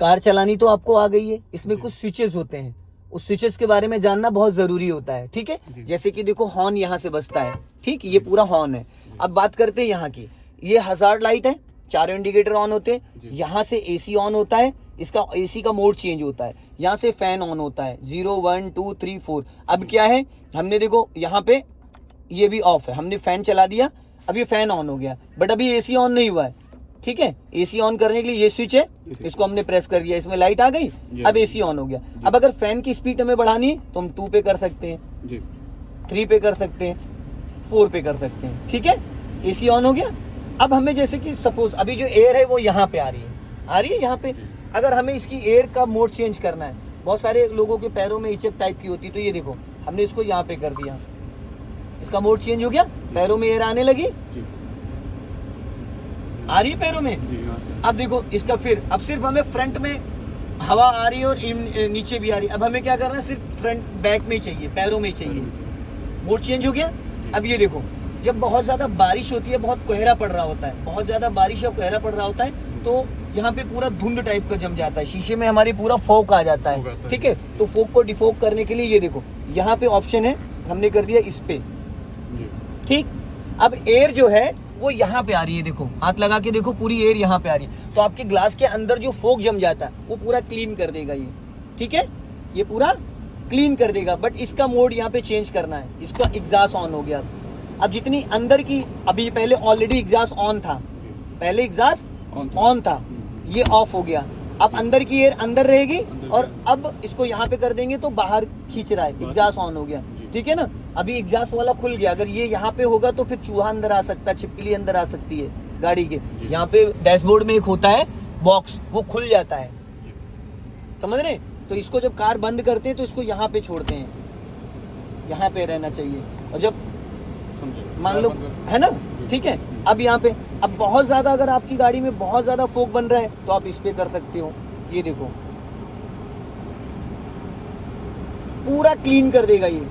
Car चलानी तो आपको आ गई है, इसमें कुछ स्विचेस होते हैं, उस स्विचेस के बारे में जानना बहुत जरूरी होता है, ठीक है। जैसे कि देखो हॉर्न यहाँ से बजता है, ठीक, ये पूरा हॉर्न है। अब बात करते हैं यहाँ की, ये हजार्ड लाइट है, चारों इंडिकेटर ऑन होते हैं, यहाँ से एसी ऑन होता है, इसका एसी का मोड चेंज होता है, यहाँ से फैन ऑन होता है, 0 1 2 3 4। अब क्या है, हमने देखो यहाँ पे ये भी ऑफ है, हमने फैन चला दिया, अब ये फैन ऑन हो गया, बट अभी एसी ऑन नहीं हुआ है, ठीक है। एसी ऑन करने के लिए ये स्विच है, इसको हमने प्रेस कर दिया, इसमें लाइट आ गई, अब एसी ऑन हो गया। अब अगर फैन की स्पीड हमें बढ़ानी है तो हम 2 पे कर सकते हैं, 3 पे कर सकते हैं, 4 पे कर सकते हैं, ठीक है। एसी ऑन हो गया। अब हमें जैसे कि सपोज अभी जो एयर है वो यहाँ पे आ रही है यहाँ पे, अगर हमें इसकी एयर का मोड चेंज करना है, बहुत सारे लोगों के पैरों में इचक टाइप की होती है, तो ये देखो हमने इसको यहाँ पे कर दिया, इसका मोड चेंज हो गया, पैरों में एयर आने लगी, आ रही है पैरों में। अब देखो इसका फिर, अब सिर्फ हमें फ्रंट में हवा आ रही है और नीचे भी आ रही है। अब हमें क्या करना है, सिर्फ फ्रंट बैक में ही चाहिए, पैरों में ही चाहिए, मोड चेंज हो गया। अब ये देखो, जब बहुत ज्यादा बारिश होती है, बहुत कोहरा पड़ रहा होता है, बहुत ज्यादा बारिश या कोहरा पड़ रहा होता है, तो यहाँ पे पूरा धुंध टाइप का जम जाता है, शीशे में हमारे पूरा फोक आ जाता है, ठीक है। तो फोक को डिफोक करने के लिए ये देखो यहाँ पे ऑप्शन है, हमने कर दिया इस पे, ठीक। अब एयर जो है वो यहाँ पे आ रही है, देखो हाथ लगा के देखो, पूरी एयर यहाँ पे आ रही है, तो आपके ग्लास के अंदर जो फोक जम जाता है वो पूरा क्लीन कर देगा ये, ठीक है, ये पूरा क्लीन कर देगा। बट इसका मोड यहाँ पे चेंज करना है, इसका एग्जॉस्ट ऑन हो गया। अब जितनी अंदर की, अभी पहले ऑलरेडी एग्जॉस्ट ऑन था, पहले एग्जॉस्ट ऑन था, ये ऑफ हो गया। अब अंदर की एयर अंदर रहेगी, और अब इसको यहाँ पे कर देंगे तो बाहर खींच रहा है, एग्जॉस्ट ऑन हो गया, ठीक है ना। अभी एग्जॉस्ट वाला खुल गया, अगर ये यहाँ पे होगा तो फिर चूहा अंदर आ सकता है, छिपकली अंदर आ सकती है गाड़ी के। यहाँ पे डैशबोर्ड में एक होता है बॉक्स, वो खुल जाता है, समझ रहे। तो इसको जब कार बंद करते हैं तो इसको यहाँ पे छोड़ते हैं, यहाँ पे रहना चाहिए, और जब मान लो, है ना, ठीक है। अब यहाँ पे, अब बहुत ज्यादा अगर आपकी गाड़ी में बहुत ज्यादा फोक बन रहा है तो आप इस पे कर सकते हो, ये देखो पूरा क्लीन कर देगा ये।